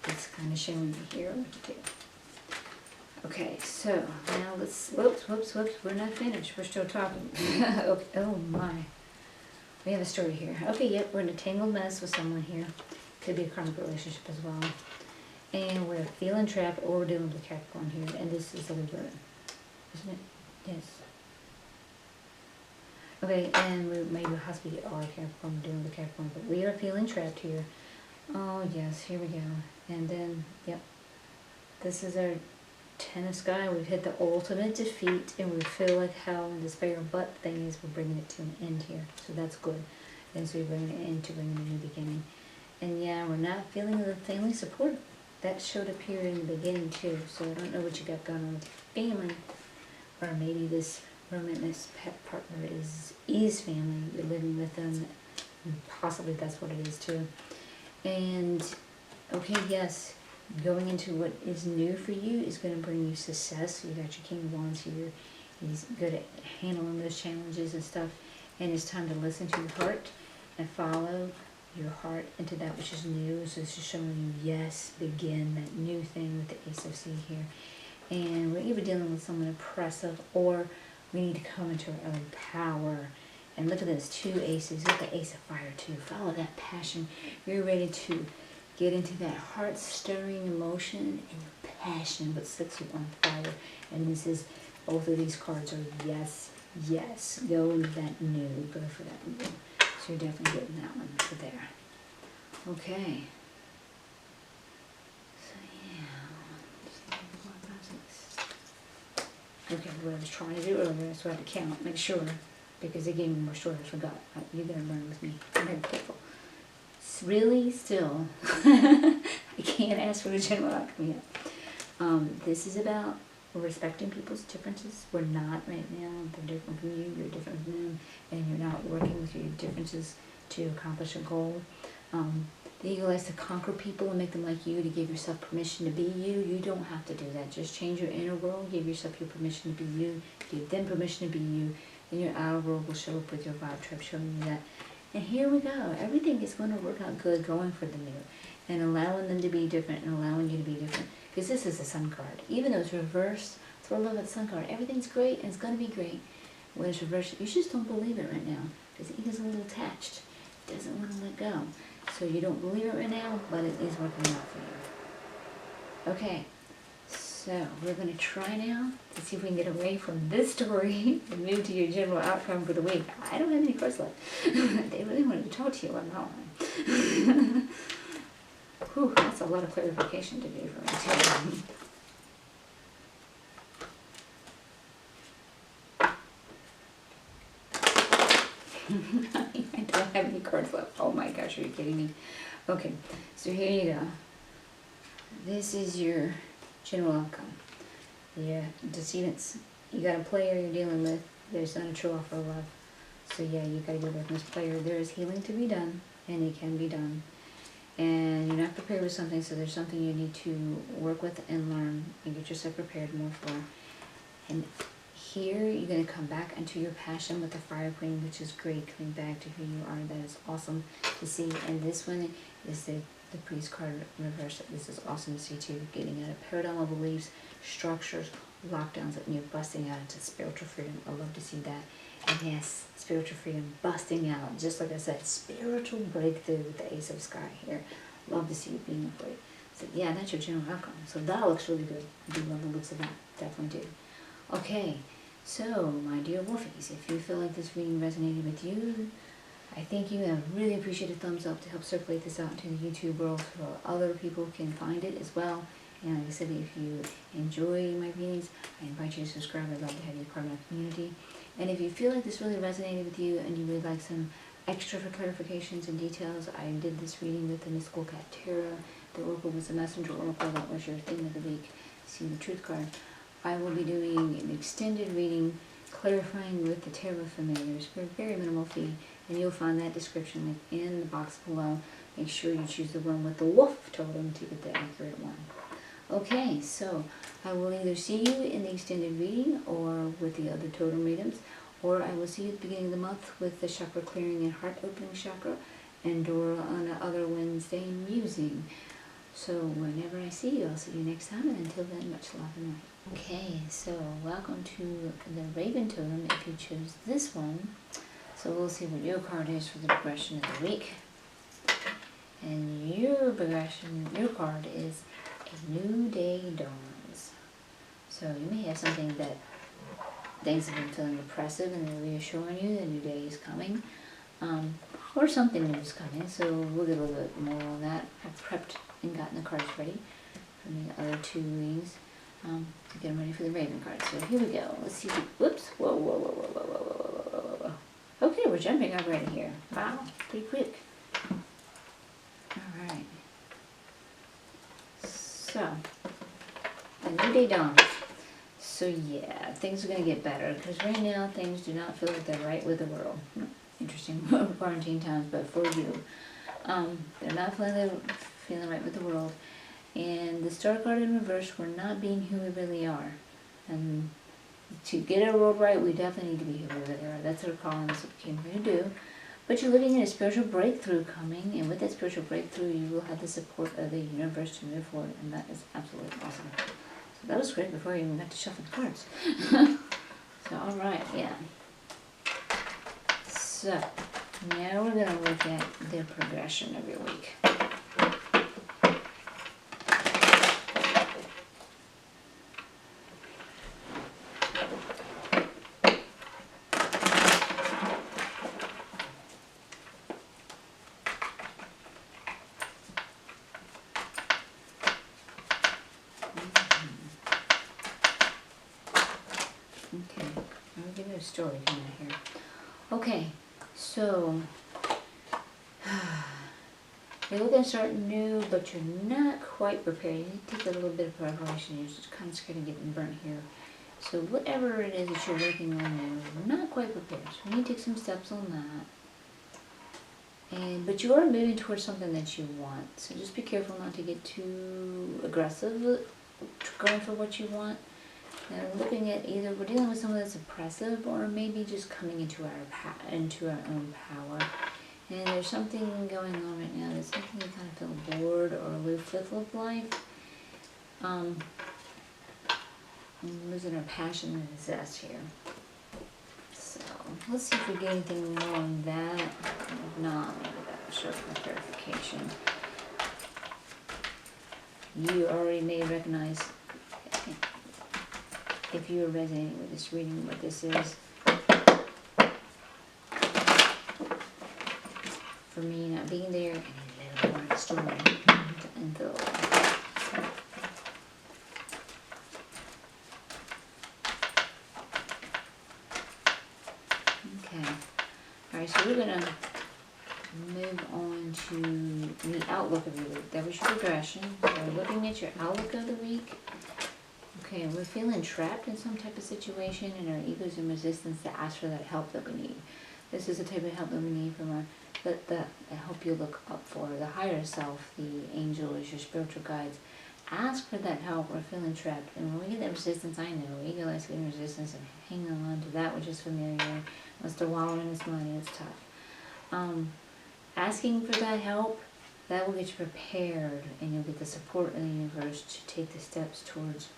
It's kind of showing you here what to do. Okay, so now let's, whoops, we're not finished, we're still talking. Okay, oh my. We have a story here. Okay, yep, we're in a tangled mess with someone here. Could be a karmic relationship as well. And we're feeling trapped, or we're dealing with Capricorn here, and this is a Libra, isn't it? Yes. Okay, and we maybe possibly are Capricorn, dealing with Capricorn, but we are feeling trapped here. Oh yes, here we go. And then, yep, this is our Ten of Sky. We've hit the ultimate defeat, and we feel like hell and despair, but the thing is we're bringing it to an end here, so that's good. And so you're bringing it in to bring a new beginning. And yeah, we're not feeling the family support. That showed up here in the beginning too, so I don't know what you got going on with your family, or maybe this romantic pet partner is family. You're living with them, and possibly that's what it is too. And okay, yes, going into what is new for you is going to bring you success. You got your King of Wands here. He's good at handling those challenges and stuff. And it's time to listen to your heart and follow your heart into that which is new. So this is showing you, yes, begin that new thing with the Ace of Sea here. And we're either dealing with someone oppressive, or we need to come into our own power. And look at this, 2 aces. Look at the Ace of Fire too. Follow that passion. You're ready to get into that heart-stirring emotion and your passion, what sets you on fire. And this is, both of these cards are yes, yes. Go into that new. Go for that new. So you're definitely getting that one for there. Okay. So yeah. Okay, what I was trying to do earlier, so I had to count, make sure, because they gave me more story, I forgot. You gotta learn with me. I'm very careful. Really, still, I can't ask for a general outcome yet. This is about respecting people's differences. We're not right now. They're different from you, you're different from them, and you're not working with your differences to accomplish a goal. The ego likes to conquer people and make them like you, to give yourself permission to be you. You don't have to do that. Just change your inner world, give yourself your permission to be you, give them permission to be you, and your outer world will show up with your vibe trip showing you that. And here we go. Everything is going to work out good going for the new, and allowing them to be different and allowing you to be different. Because this is the Sun card. Even though it's reversed, that's what I love about the Sun card. Everything's great and it's going to be great. When it's reversed, you just don't believe it right now. Because the ego's a little attached. It doesn't want to let go. So you don't believe it right now, but it is working out for you. Okay. So we're going to try now to see if we can get away from this story and move to your general outcome for the week. I don't have any cards left. They really wanted to talk to you on that one. Whew, that's a lot of clarification to do for me too. I don't have any cards left. Oh my gosh, are you kidding me? Okay, so here you go. This is your general outcome. Yeah, deceivants. You got a player you're dealing with. There's not a true offer of love. So yeah, you got to get away from this player. There is healing to be done, and it can be done. And you're not prepared with something, so there's something you need to work with and learn and get yourself prepared more for. And here you're going to come back into your passion with the Fire Queen, which is great, coming back to who you are. That is awesome to see. And this one is the Priest card reverse. This is awesome to see too. Getting out of paradigm of beliefs, structures, lockdowns, and you're busting out into spiritual freedom. I love to see that. And yes, spiritual freedom, busting out. Just like I said, spiritual breakthrough with the Ace of Sky here. Love to see you being free. So yeah, that's your general outcome. So that looks really good. I do love the looks of that. Definitely do. Okay, so my dear Wolfies, if you feel like this reading resonated with you, I thank you, and I really appreciate a thumbs up to help circulate this out into the YouTube world so other people can find it as well And like I said, if you enjoy my readings, I invite you to subscribe. I'd love to have you part of my community. And if you feel like this really resonated with you and you would like some extra for clarifications and details, I did this reading with the mystical cat Tara. The oracle was the messenger oracle. That was your theme of the week. See the truth card. I will be doing an extended reading clarifying with the tarot familiars for a very minimal fee, and you'll find that description in the box below. Make sure you choose the one with the wolf totem to get the accurate one. Okay, so I will either see you in the extended reading or with the other totem readings, or I will see you at the beginning of the month with the chakra clearing and heart opening chakra, and or on the other Wednesday musing. So whenever I see you, I'll see you next time, and until then, much love and light. Okay, so welcome to the Raven Totem if you chose this one. So we'll see what your card is for the progression of the week. And your progression, your card is A New Day Dawns. So you may have something that things have been feeling oppressive and they're reassuring you the new day is coming. Or something new is coming, so we'll get a little bit more on that. I've prepped and gotten the cards ready from the other two readings. To get them ready for the Raven card. So here we go. Let's see. Whoops. Whoa, whoa, whoa, whoa, whoa, whoa, whoa, whoa, whoa, whoa. Okay, we're jumping already here. Wow, pretty quick. All right. So, A New Day Dawns. So yeah, things are going to get better because right now things do not feel like they're right with the world. Interesting quarantine times, but for you, they're not feeling right with the world. And the Star card in reverse, we're not being who we really are. And to get our world right, we definitely need to be who we really are. That's our calling, that's what we came here to do. But you're looking at a spiritual breakthrough coming, and with that spiritual breakthrough, you will have the support of the universe to move forward, and that is absolutely awesome. So that was great before I even got to shuffle the cards. So, alright, yeah. So, now we're going to look at the progression of your week. Okay, I'll give you a story coming out here. Okay, so you're looking at starting new, but you're not quite prepared. You need to take a little bit of preparation. You're just kind of scared of getting burnt here. So whatever it is that you're working on now, you're not quite prepared. So you need to take some steps on that. But you are moving towards something that you want. So just be careful not to get too aggressive going for what you want. Now looking at either we're dealing with someone that's oppressive or maybe just coming into our own power. And there's something going on right now that's making you kind of feel bored or aloof with life. I'm losing our passion and zest here. So let's see if we get anything more on that. If not, maybe that'll show some clarification. You already may recognize, if you are resonating with this reading, what this is. For me, not being there, I need a little more story and feel. Okay. Alright, so we're going to move on to the outlook of your week. That was your progression. So we're looking at your outlook of the week. Okay, we're feeling trapped in some type of situation, and our ego's in resistance to ask for that help that we need. This is the type of help that we need from our, the help you look up for, the higher self, the angels, your spiritual guides. Ask for that help. We're feeling trapped. And when we get that resistance, I know, ego likes getting resistance and hanging on to that which is familiar. Wants to wallow in its money, it's tough. Asking for that help, that will get you prepared, and you'll get the support of the universe to take the steps towards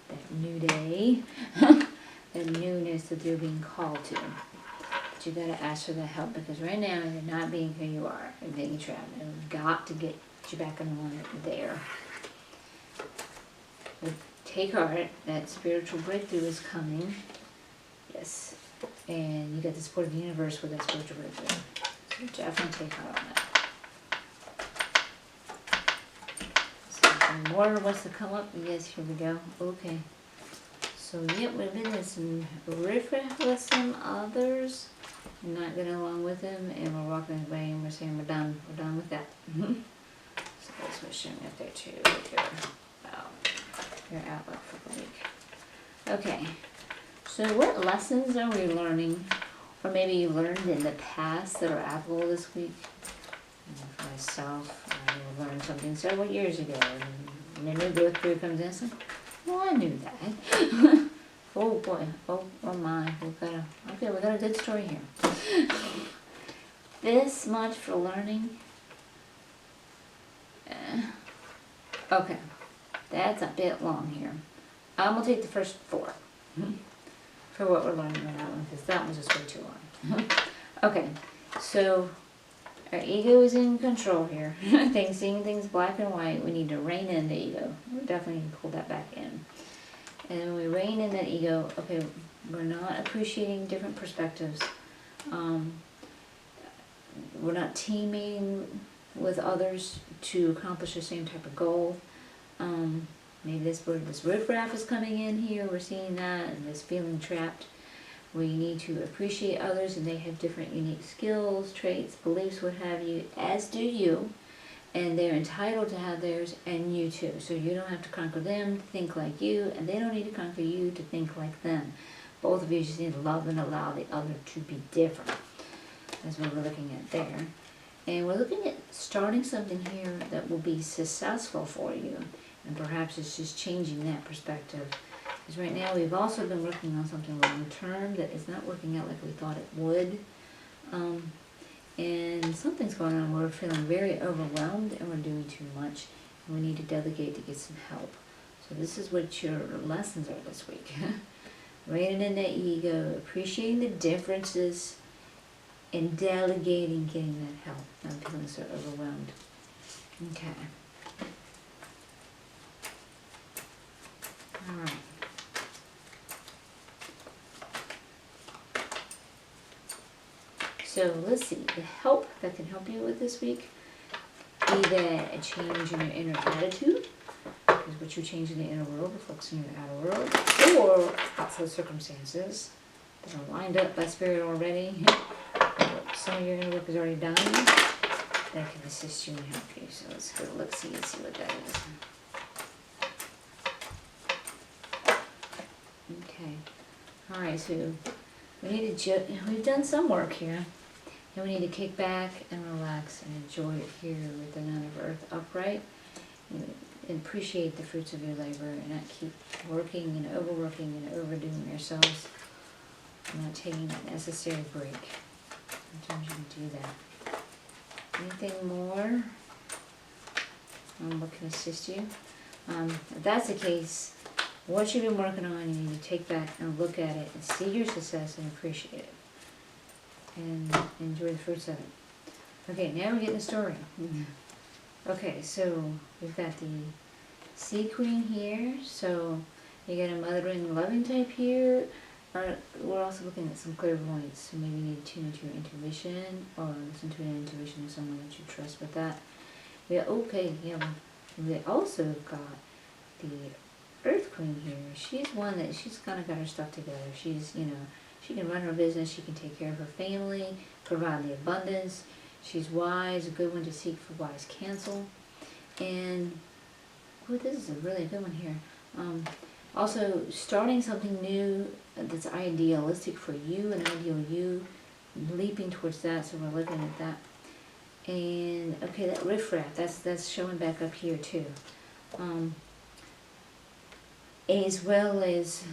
that new day, that newness that you're being called to. But you gotta ask for that help, because right now you're not being who you are. You're being trapped, and we've got to get you back in the one there. But take heart, that spiritual breakthrough is coming. Yes. And you got the support of the universe with that spiritual breakthrough. So definitely take heart on that. So some more wants to come up. Yes, here we go. Okay. So, yep, we've been in some riffraff with some others. Not getting along with them, and we're walking away and we're saying we're done. We're done with that. So that's what's showing up there too. Your outlook for the week. Okay. So what lessons are we learning, or maybe you learned in the past that are applicable this week? For myself, I learned something several years ago, and the new growth group comes in and says, well, I knew that. Oh boy, oh my, we got a good story here. This much for learning. Okay, that's a bit long here. I'm gonna take the first 4 for what we're learning on that one, because that one's just way too long. Okay, so our ego is in control here. Seeing things black and white, we need to rein in the ego. We definitely need to pull that back in. And when we rein in that ego, okay, we're not appreciating different perspectives. We're not teaming with others to accomplish the same type of goal. Maybe this riffraff is coming in here, we're seeing that, and this feeling trapped. We need to appreciate others, and they have different unique skills, traits, beliefs, what have you, as do you. And they're entitled to have theirs, and you too. So you don't have to conquer them to think like you, and they don't need to conquer you to think like them. Both of you just need to love and allow the other to be different. That's what we're looking at there. And we're looking at starting something here that will be successful for you. And perhaps it's just changing that perspective. Because right now we've also been working on something long term that is not working out like we thought it would. And something's going on. We're feeling very overwhelmed and we're doing too much. And we need to delegate to get some help. So this is what your lessons are this week. Reining in that ego, appreciating the differences, and delegating, getting that help. I'm feeling so overwhelmed. Okay. All right. So let's see, the help that can help you with this week, be that a change in your inner attitude, is what you change in the inner world reflects in your outer world, or outside circumstances that are lined up by spirit already. Some of your inner work is already done, that can assist you and help you. So let's go look-see and see what that is. Okay, all right, so we need to we've done some work here. And we need to kick back and relax and enjoy it here with the 9 of Earth upright. And appreciate the fruits of your labor and not keep working and overworking and overdoing yourselves. And not taking that necessary break. Sometimes you can do that. Anything more? What can assist you? If that's the case, what you've been working on, you need to take back and look at it and see your success and appreciate it. And enjoy the fruits of it. Okay, now we get the story. Okay, so we've got the Sea Queen here. So you got a mothering, loving type here. We're also looking at some clairvoyance. So maybe you need to tune into your intuition or listen to an intuition of someone that you trust with that. Yeah, okay, yeah. We also got the Earth Queen here. She's one that she's kind of got her stuff together. She's, she can run her business, she can take care of her family, provide the abundance. She's wise, a good one to seek for wise counsel. And, this is a really good one here. Also, starting something new that's idealistic for you, an ideal you, leaping towards that, so we're looking at that. And, okay, that riffraff, that's showing back up here too. As well as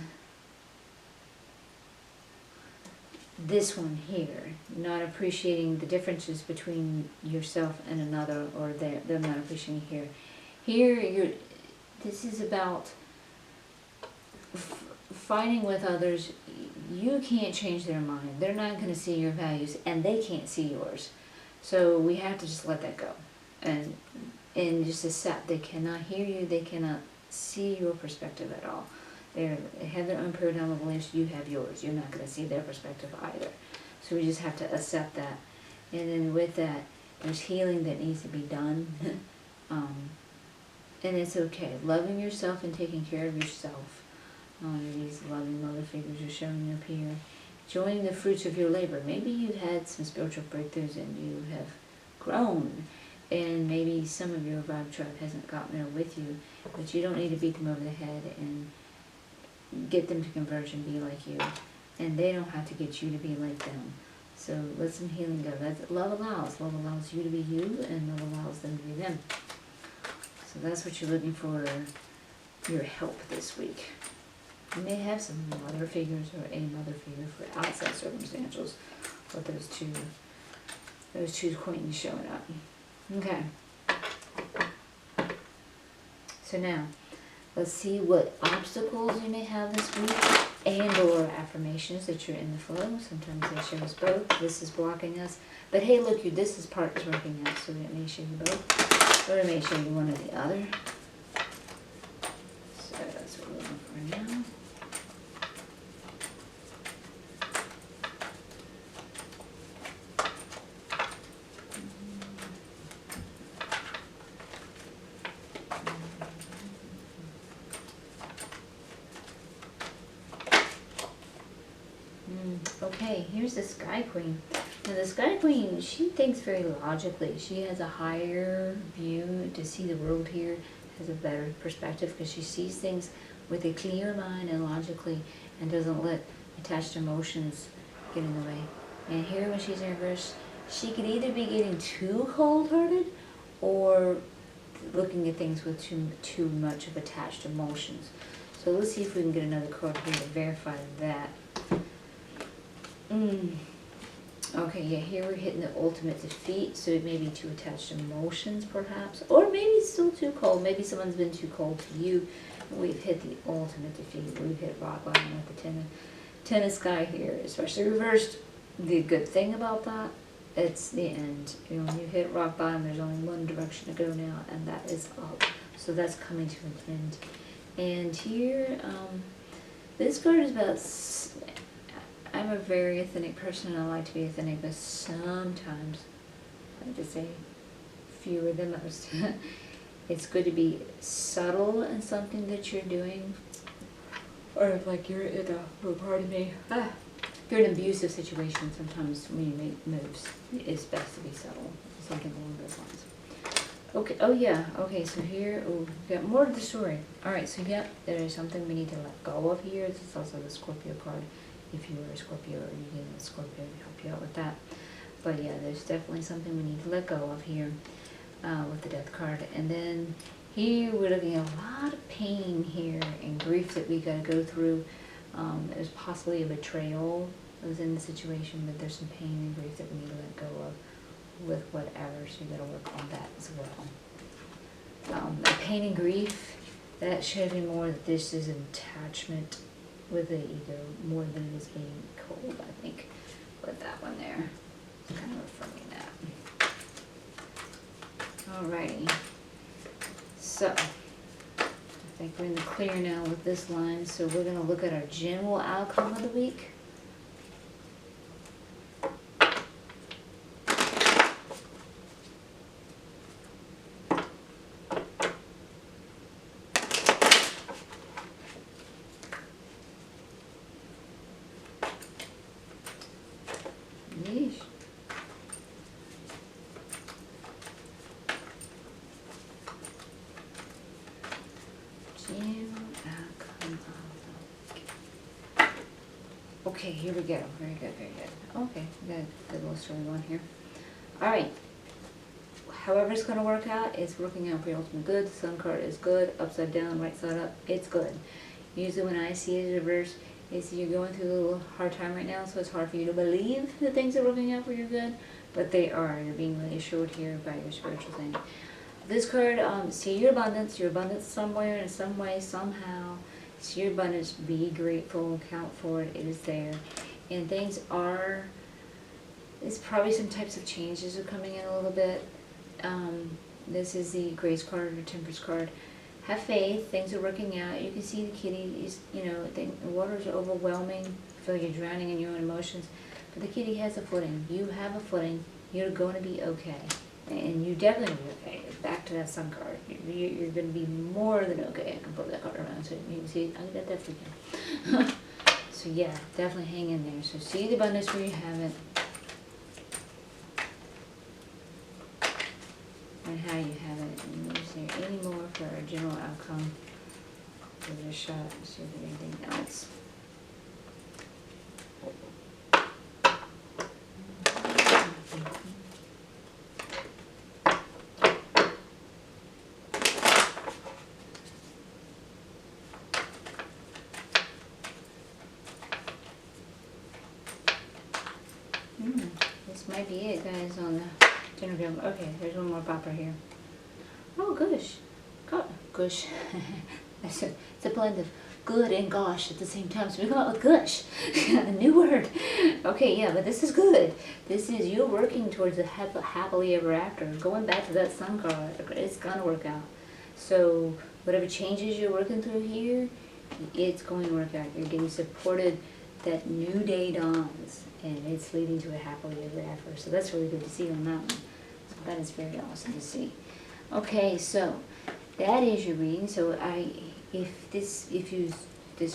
this one here, not appreciating the differences between yourself and another, or them not appreciating here. Here, this is about fighting with others. You can't change their mind. They're not going to see your values, and they can't see yours. So we have to just let that go, and just accept they cannot hear you. They cannot see your perspective at all. They have their own paradigm of beliefs, you have yours. You're not going to see their perspective either. So we just have to accept that. And then with that, there's healing that needs to be done. And it's okay. Loving yourself and taking care of yourself. These loving mother figures are showing up here. Enjoying the fruits of your labor. Maybe you've had some spiritual breakthroughs and you have grown. And maybe some of your vibe tribe hasn't gotten there with you. But you don't need to beat them over the head and get them to converge and be like you. And they don't have to get you to be like them. So let some healing go. That's, love allows. Love allows you to be you, and love allows them to be them. So that's what you're looking for, your help this week. You may have some mother figures or a mother figure for outside circumstances, but those two queens showing up. Okay. So now, let's see what obstacles you may have this week and or affirmations that you're in the flow. Sometimes they show us both. This is blocking us. But hey, look, this part is working out, so it may show you both. Or it may show you one or the other. So that's what we're looking for now. Okay, here's the Sky Queen. Now the Sky Queen, she thinks very logically. She has a higher view to see the world here, has a better perspective because she sees things with a clear mind and logically, and doesn't let attached emotions get in the way. And here when she's in reverse, she could either be getting too cold-hearted or looking at things with too much of attached emotions. So let's see if we can get another card here to verify that. Okay, yeah, here we're hitting the ultimate defeat, so it may be too attached emotions, perhaps. Or maybe it's still too cold. Maybe someone's been too cold to you. We've hit the ultimate defeat. We've hit rock bottom with the ten of sky here, especially reversed. The good thing about that, it's the end. You know, when you hit rock bottom, there's only one direction to go now, and that is up. So that's coming to an end. And here, this card is about... I'm a very authentic person, and I like to be authentic, but sometimes, I like to say fewer than most, it's good to be subtle in something that you're doing. Or if like you're in you're in an abusive situation, sometimes when you make moves, it's best to be subtle. Something along those lines. Okay, oh yeah, okay, so here, we got more of the story. Alright, so yeah, there is something we need to let go of here. This is also the Scorpio card. If you were a Scorpio or you get a Scorpio to help you out with that. But yeah, there's definitely something we need to let go of here with the Death card. And then here we're looking at a lot of pain here and grief that we got to go through. There's possibly a betrayal that was in the situation, but there's some pain and grief that we need to let go of with whatever, so you got to work on that as well. The pain and grief, that should be more that this is an attachment with the ego more than it is being cold, I think. Put that one there. It's kind of affirming that. Alrighty. So, I think we're in the clear now with this line, so we're going to look at our general outcome of the week. Yeesh. Okay, here we go. Very good, very good. Okay, we got a good little story going here. Alright. However it's going to work out, it's working out for your ultimate good. The Sun card is good. Upside down, right side up, it's good. Usually when I see it reverse, it's you're going through a little hard time right now, so it's hard for you to believe that things are working out for your good, but they are. You're being reassured here by your spiritual thing. This card, see your abundance somewhere, in some way, somehow. See your abundance, be grateful, count for it, it is there. And things are, it's probably some types of changes are coming in a little bit. This is the Grace card or Temperance card. Have faith, things are working out. You can see the kitty is, you know, the water is overwhelming. I feel like you're drowning in your own emotions. But the kitty has a footing. You have a footing. You're going to be okay. And you definitely will be okay. Back to that sun card. You're going to be more than okay. I can put that card around so you can see. I got that for you. So yeah, definitely hang in there. So see the abundance where you have it. And how you have it. And is there any more for a general outcome? Give it a shot and see if there's anything else. This might be it, guys, on the general film. Okay, there's one more popper here. Oh, gosh. Gush. It's a blend of good and gosh at the same time. So we come out with gush. A new word. Okay, yeah, but this is good. This is you're working towards a happily ever after. Going back to that sun card, it's going to work out. So whatever changes you're working through here, it's going to work out. You're getting supported. That new day dawns, and it's leading to a happily ever after. So that's really good to see on that one. So that is very awesome to see. Okay, so that is your reading. So if this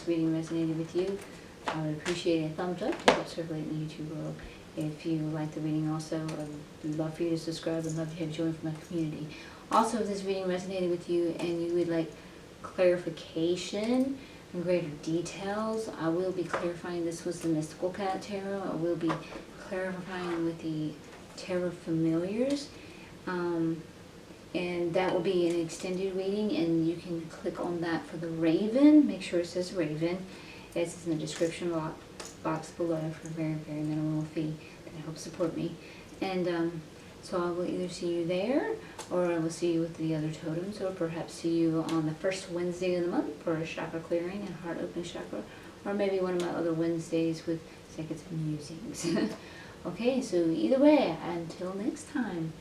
reading resonated with you, I would appreciate a thumbs up to help circulate in the YouTube world. If you like the reading also, I would love for you to subscribe and love to have you join for my community. Also, if this reading resonated with you and you would like clarification and greater details, I will be clarifying. This was the Mystical Cat Tarot. I will be clarifying with the Tarot Familiars. And that will be an extended reading, and you can click on that for the Raven. Make sure it says Raven. It's in the description box below for a very, very minimal fee that helps support me. And so I will either see you there, or I will see you with the other totems, or perhaps see you on the first Wednesday of the month for a chakra clearing and heart opening chakra, or maybe one of my other Wednesdays with Seqkat's musings. Okay, so either way, until next time,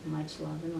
much love and light.